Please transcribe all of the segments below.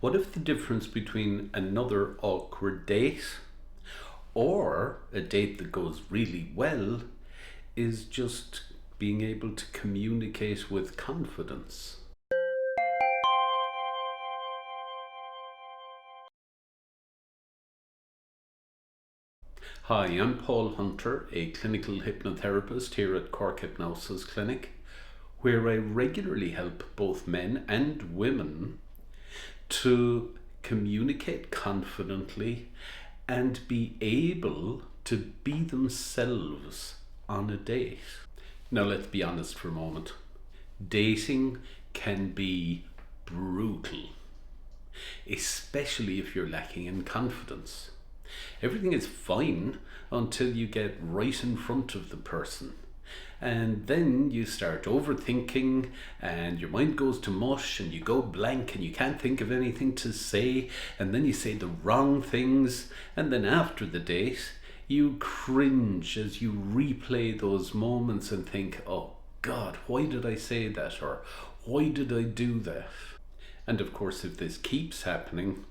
What if the difference between another awkward date or a date that goes really well is just being able to communicate with confidence? Hi, I'm Paul Hunter, a clinical hypnotherapist here at Cork Hypnosis Clinic, where I regularly help both men and women to communicate confidently and be able to be themselves on a date. Now, let's be honest for a moment. Dating can be brutal, especially if you're lacking in confidence. Everything is fine until you get right in front of the person. And then you start overthinking and your mind goes to mush and you go blank and you can't think of anything to say, and then you say the wrong things, and then after the date you cringe as you replay those moments and think, oh God, why did I say that? Or why did I do that? And of course, if this keeps happening,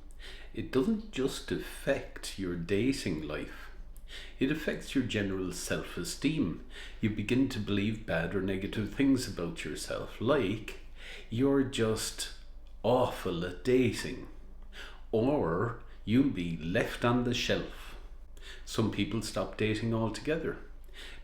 it doesn't just affect your dating life. It affects your general self-esteem. You begin to believe bad or negative things about yourself, like you're just awful at dating, or you'll be left on the shelf. Some people stop dating altogether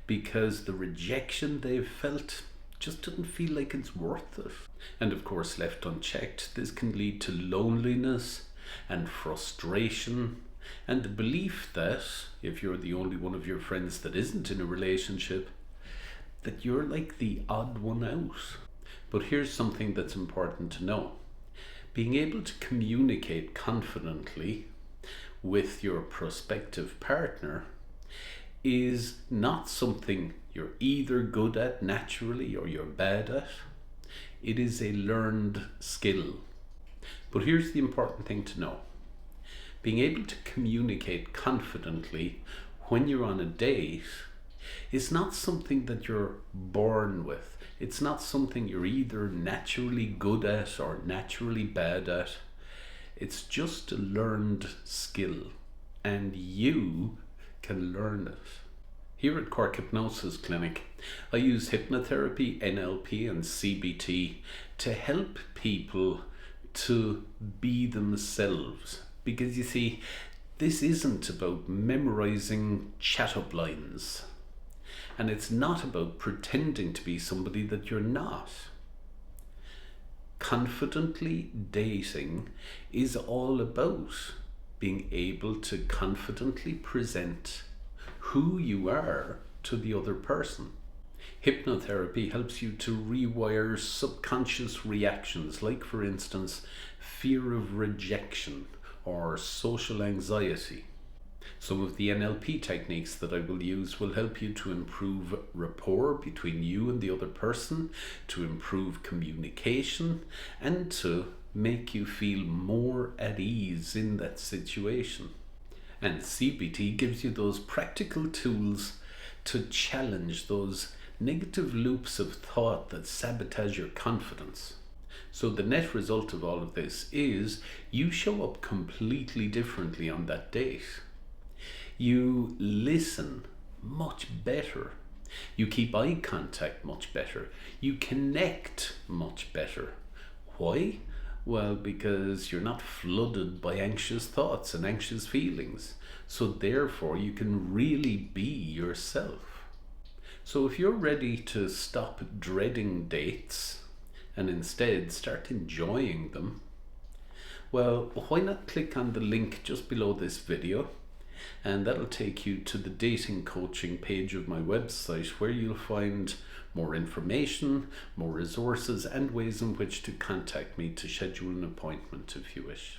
because the rejection they've felt just doesn't feel like it's worth it. And of course, left unchecked, this can lead to loneliness and frustration, and the belief that if you're the only one of your friends that isn't in a relationship, that you're like the odd one out. But here's something that's important to know. Being able to communicate confidently with your prospective partner is not something you're either good at naturally or you're bad at. It is a learned skill. But here's the important thing to know. Being able to communicate confidently when you're on a date is not something that you're born with. It's not something you're either naturally good at or naturally bad at. It's just a learned skill, and you can learn it. Here at Cork Hypnosis Clinic, I use Hypnotherapy NLP and CBT to help people to be themselves. Because you see, this isn't about memorizing chat-up lines, and it's not about pretending to be somebody that you're not. Confidently dating is all about being able to confidently present who you are to the other person. Hypnotherapy helps you to rewire subconscious reactions, like, for instance, fear of rejection or social anxiety. Some of the NLP techniques that I will use will help you to improve rapport between you and the other person, to improve communication, and to make you feel more at ease in that situation. And CBT gives you those practical tools to challenge those negative loops of thought that sabotage your confidence. So the net result of all of this is you show up completely differently on that date. You listen much better. You keep eye contact much better. You connect much better. Why? Well, because you're not flooded by anxious thoughts and anxious feelings. So therefore, you can really be yourself. So if you're ready to stop dreading dates and instead start enjoying them, well, why not click on the link just below this video, and that'll take you to the dating coaching page of my website, where you'll find more information, more resources, and ways in which to contact me to schedule an appointment if you wish.